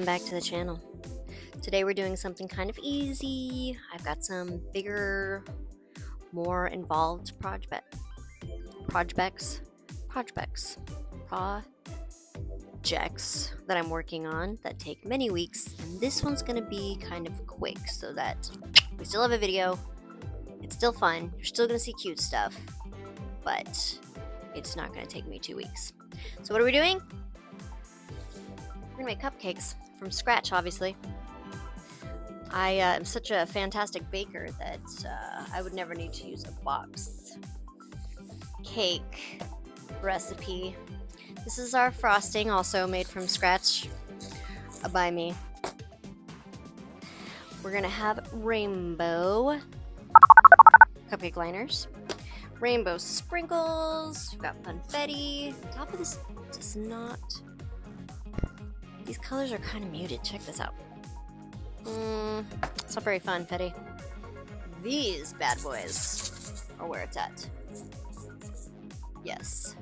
welcome back to the channel. Today we're doing something kind of easy. I've got some bigger, more involved projects that I'm working on that take many weeks, and this one's gonna be kind of quick so that we still have a video. It's still fun. You're still gonna see cute stuff, but it's not gonna take me 2 weeks. So what are we doing? We're gonna make cupcakes from scratch, obviously. I am such a fantastic baker that I would never need to use a box cake recipe. This is our frosting, also made from scratch by me. We're gonna have rainbow cupcake liners, rainbow sprinkles, we've got confetti. The top of this does not... These colors are kind of muted. Check this out. It's not very fun, Fetty. These bad boys are where it's at. Yes.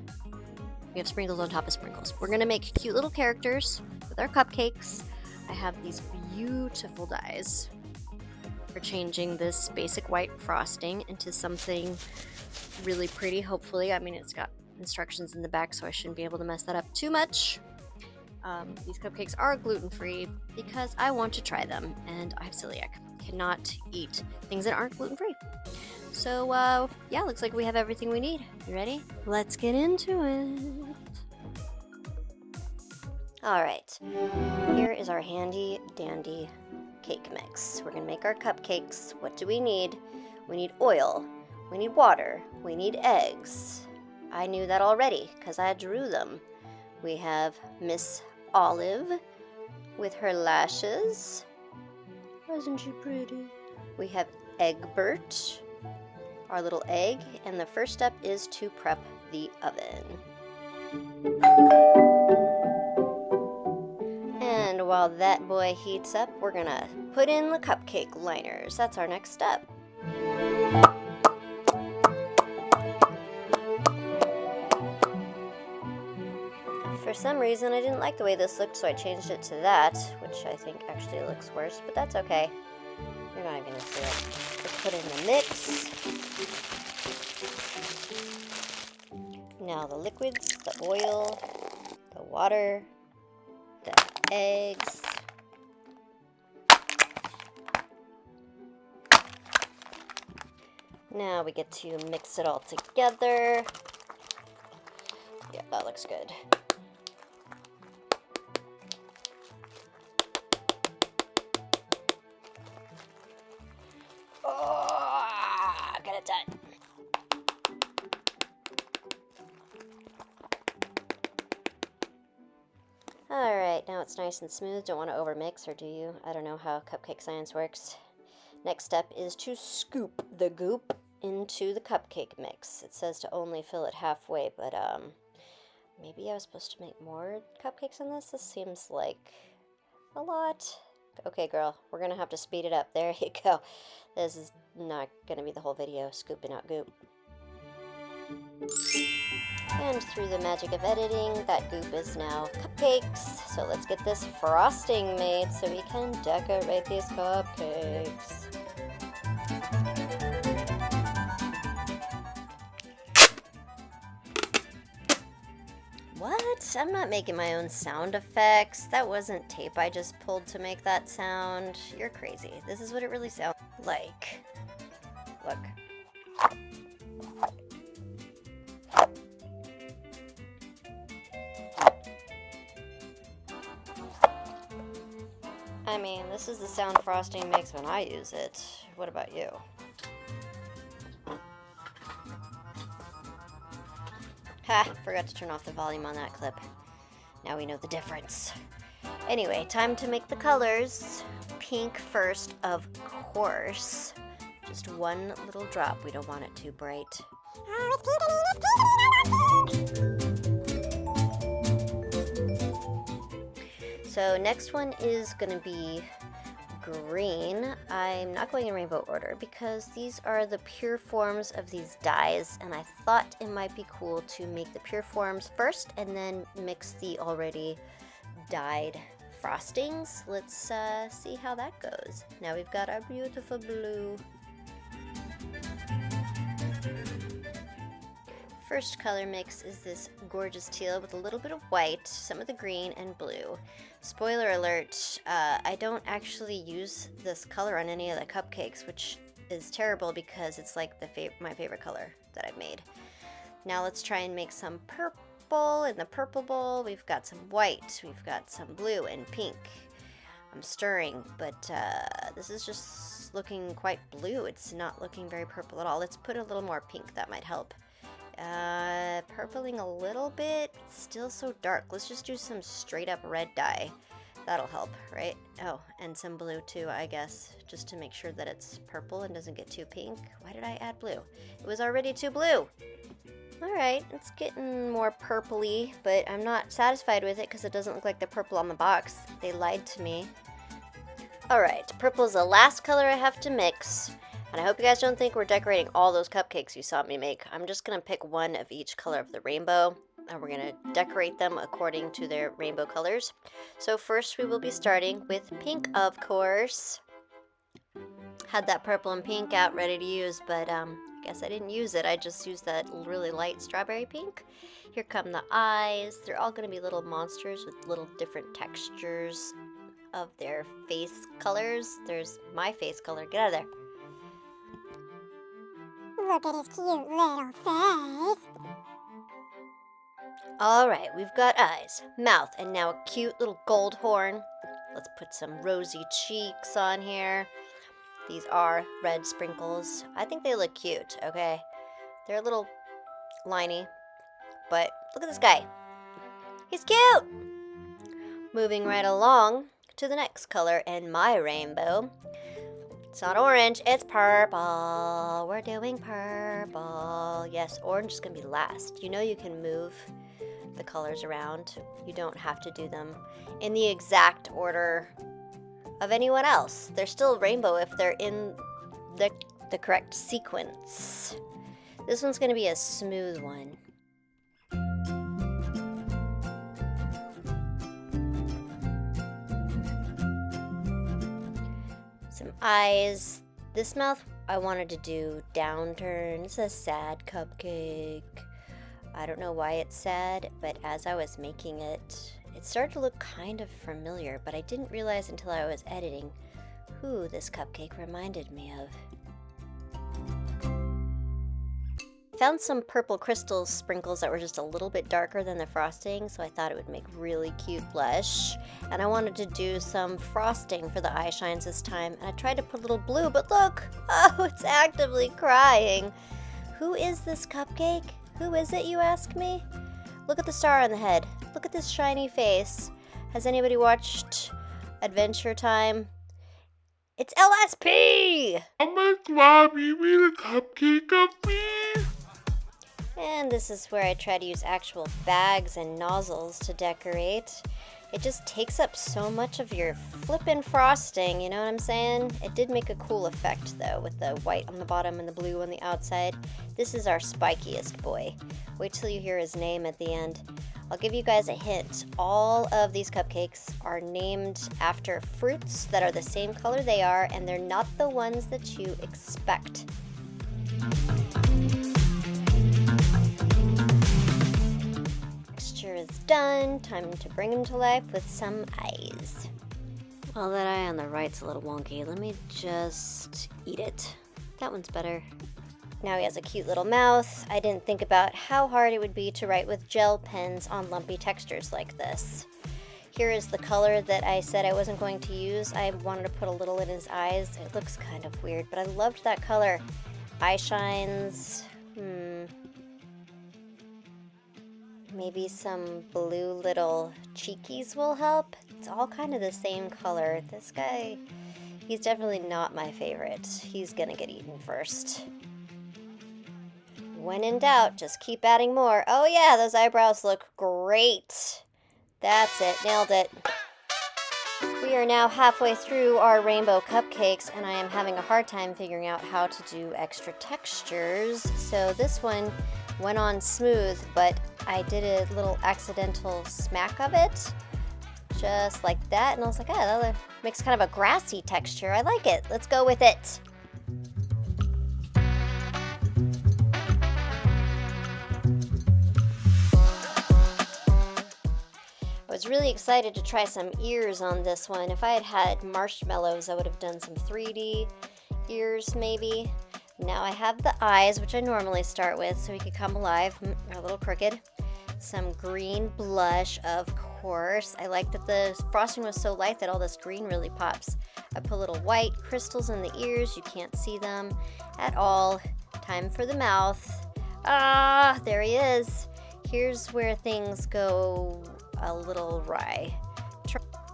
We have sprinkles on top of sprinkles. We're going to make cute little characters with our cupcakes. I have these beautiful dies for changing this basic white frosting into something really pretty, hopefully. I mean, it's got instructions in the back, so I shouldn't be able to mess that up too much. These cupcakes are gluten-free because I want to try them, and I have celiac. Cannot eat things that aren't gluten-free. So, yeah, looks like we have everything we need. You ready? Let's get into it. Alright, here is our handy-dandy cake mix. We're gonna make our cupcakes. What do we need? We need oil, we need water, we need eggs. I knew that already because I drew them. We have Miss Olive with her lashes. Wasn't she pretty? We have Egbert, our little egg, and the first step is to prep the oven. And while that boy heats up, we're gonna put in the cupcake liners. That's our next step. For some reason, I didn't like the way this looked, so I changed it to that, which I think actually looks worse, but that's okay. You're not even going to see it. Just put in the mix. Now the liquids, the oil, the water, the eggs. Now we get to mix it all together. Yeah, that looks good. Got it done. Alright, now it's nice and smooth. Don't want to overmix, or do you? I don't know how cupcake science works. Next step is to scoop the goop into the cupcake mix. It says to only fill it halfway, but maybe I was supposed to make more cupcakes in this? This seems like a lot. Okay, girl, we're gonna have to speed it up. There you go. This is not gonna be the whole video, scooping out goop. And through the magic of editing, that goop is now cupcakes. So let's get this frosting made so we can decorate these cupcakes. What? I'm not making my own sound effects. That wasn't tape I just pulled to make that sound. You're crazy. This is what it really sounds like. Look. I mean, this is the sound frosting makes when I use it. What about you? Ha! Forgot to turn off the volume on that clip. Now we know the difference. Anyway, time to make the colors. Pink first, of course. Just one little drop. We don't want it too bright. Oh, it's pink. So next one is going to be green. I'm not going in rainbow order because these are the pure forms of these dyes, and I thought it might be cool to make the pure forms first and then mix the already dyed frostings. Let's see how that goes. Now we've got our beautiful blue. First color mix is this gorgeous teal with a little bit of white, some of the green, and blue. Spoiler alert, I don't actually use this color on any of the cupcakes, which is terrible because it's like my favorite color that I've made. Now let's try and make some purple. In the purple bowl, we've got some white, we've got some blue and pink. I'm stirring, but this is just looking quite blue. It's not looking very purple at all. Let's put a little more pink, that might help. Purpling a little bit, still so dark. Let's just do some straight up red dye. That'll help, right? Oh, and some blue too, I guess, just to make sure that it's purple and doesn't get too pink. Why did I add blue? It was already too blue. Alright, it's getting more purpley, but I'm not satisfied with it because it doesn't look like the purple on the box. They lied to me. Alright, purple is the last color I have to mix. And I hope you guys don't think we're decorating all those cupcakes you saw me make. I'm just going to pick one of each color of the rainbow, and we're going to decorate them according to their rainbow colors. So first we will be starting with pink, of course. Had that purple and pink out ready to use, but I guess I didn't use it. I just used that really light strawberry pink. Here come the eyes. They're all going to be little monsters with little different textures of their face colors. There's my face color. Get out of there. Look at his cute little face. Alright, we've got eyes, mouth, and now a cute little gold horn. Let's put some rosy cheeks on here. These are red sprinkles. I think they look cute, okay? They're a little liney, but look at this guy. He's cute! Moving right along to the next color in my rainbow. It's not orange, it's purple. We're doing purple. Yes, orange is going to be last. You know you can move the colors around. You don't have to do them in the exact order of anyone else. They're still rainbow if they're in the correct sequence. This one's going to be a smooth one. Some eyes. This mouth I wanted to do downturn. It's a sad cupcake. I don't know why it's sad, but as I was making it, it started to look kind of familiar, but I didn't realize until I was editing who this cupcake reminded me of. I found some purple crystal sprinkles that were just a little bit darker than the frosting, so I thought it would make really cute blush. And I wanted to do some frosting for the eye shines this time, and I tried to put a little blue, but look! Oh, it's actively crying! Who is this cupcake? Who is it, you ask me? Look at the star on the head. Look at this shiny face. Has anybody watched Adventure Time? It's LSP! Oh my God, you made a cupcake of me? And this is where I try to use actual bags and nozzles to decorate. It just takes up so much of your flippin' frosting, you know what I'm saying? It did make a cool effect though, with the white on the bottom and the blue on the outside. This is our spikiest boy. Wait till you hear his name at the end. I'll give you guys a hint. All of these cupcakes are named after fruits that are the same color they are, and they're not the ones that you expect. Texture is done. Time to bring him to life with some eyes. Well, that eye on the right's a little wonky. Let me just eat it. That one's better. Now he has a cute little mouth. I didn't think about how hard it would be to write with gel pens on lumpy textures like this. Here is the color that I said I wasn't going to use. I wanted to put a little in his eyes. It looks kind of weird, but I loved that color. Eye shines. Maybe some blue little cheekies will help. It's all kind of the same color. This guy, he's definitely not my favorite. He's gonna get eaten first. When in doubt, just keep adding more. Oh yeah, those eyebrows look great. That's it, nailed it. We are now halfway through our rainbow cupcakes, and I am having a hard time figuring out how to do extra textures. So this one went on smooth, but I did a little accidental smack of it. just like that. And I was like, oh, that makes kind of a grassy texture. I like it. Let's go with it. I was really excited to try some ears on this one. If I had had marshmallows, I would have done some 3D ears maybe. Now I have the eyes, which I normally start with, so he could come alive. They're a little crooked. Some green blush, of course. I like that the frosting was so light that all this green really pops. I put little white crystals in the ears. You can't see them at all. Time for the mouth. Ah, there he is. Here's where things go a little wry.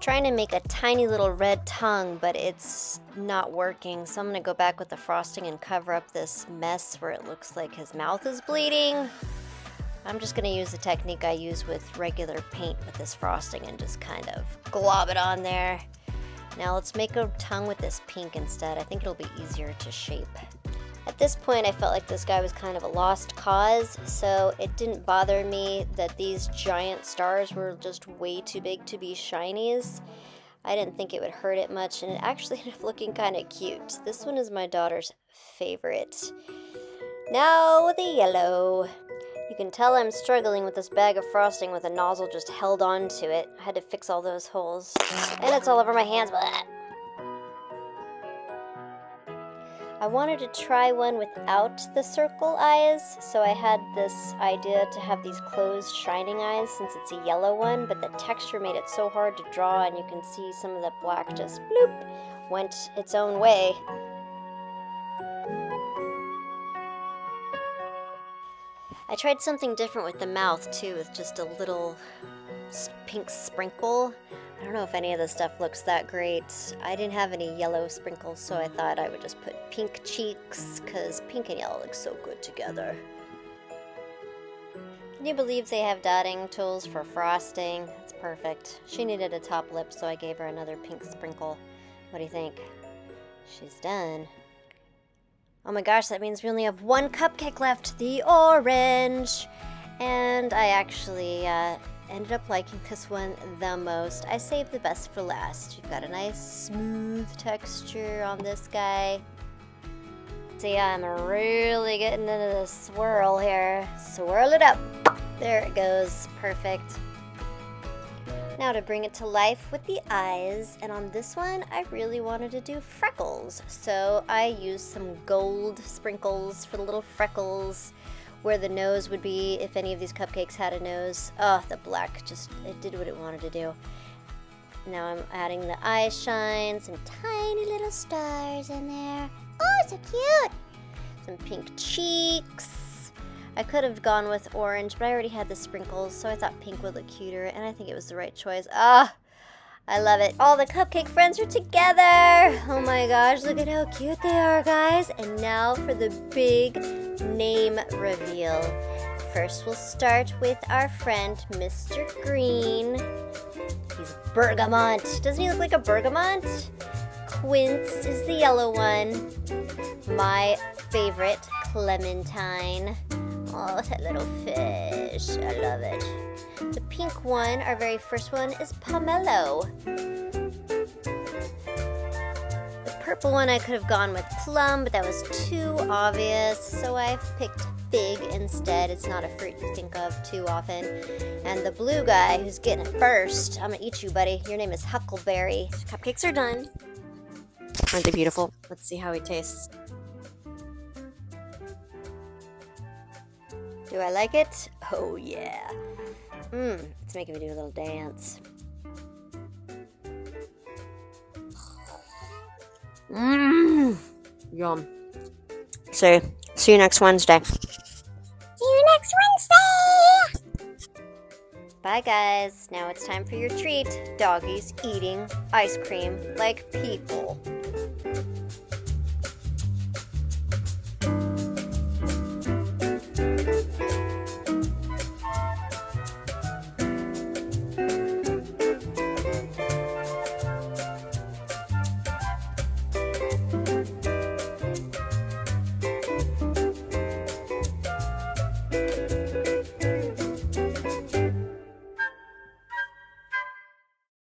Trying to make a tiny little red tongue, but it's not working, so I'm gonna go back with the frosting and cover up this mess where it looks like his mouth is bleeding. I'm just gonna use the technique I use with regular paint with this frosting and just kind of glob it on there. Now let's make a tongue with this pink instead. I think it'll be easier to shape. At this point, I felt like this guy was kind of a lost cause, so it didn't bother me that these giant stars were just way too big to be shinies. I didn't think it would hurt it much, and it actually ended up looking kind of cute. This one is my daughter's favorite. Now the yellow. You can tell I'm struggling with this bag of frosting with a nozzle just held on to it. I had to fix all those holes. And it's all over my hands. Blah. I wanted to try one without the circle eyes, so I had this idea to have these closed shining eyes since it's a yellow one, but the texture made it so hard to draw, and you can see some of the black just bloop went its own way. I tried something different with the mouth too, with just a little pink sprinkle. I don't know if any of this stuff looks that great. I didn't have any yellow sprinkles, so I thought I would just put pink cheeks, because pink and yellow look so good together. Can you believe they have dotting tools for frosting? It's perfect. She needed a top lip, so I gave her another pink sprinkle. What do you think? She's done. Oh my gosh, that means we only have one cupcake left, the orange. And I actually ended up liking this one the most. I saved the best for last. You've got a nice smooth texture on this guy. See, I'm really getting into the swirl here. Swirl it up. There it goes. Perfect. Now to bring it to life with the eyes, and on this one I really wanted to do freckles. So I used some gold sprinkles for the little freckles where the nose would be if any of these cupcakes had a nose. Oh, the black just, it did what it wanted to do. Now I'm adding the eye shine, some tiny little stars in there. Oh, so cute! Some pink cheeks. I could have gone with orange, but I already had the sprinkles, so I thought pink would look cuter, and I think it was the right choice. Ah, I love it. All the cupcake friends are together. Oh my gosh, look at how cute they are, guys. And now for the big name reveal. First, we'll start with our friend, Mr. Green. He's bergamot. Doesn't he look like a bergamot? Quince is the yellow one. My favorite, Clementine. Oh, that little fish. I love it. The pink one, our very first one, is Pomelo. The purple one I could have gone with Plum, but that was too obvious, so I've picked Fig instead. It's not a fruit you think of too often. And the blue guy who's getting it first, I'm gonna eat you, buddy. Your name is Huckleberry. Cupcakes are done. Aren't they beautiful? Let's see how he tastes. Do I like it? Oh yeah. It's making me do a little dance. Yum. So, see you next Wednesday. See you next Wednesday! Bye guys. Now it's time for your treat. Doggies eating ice cream like people.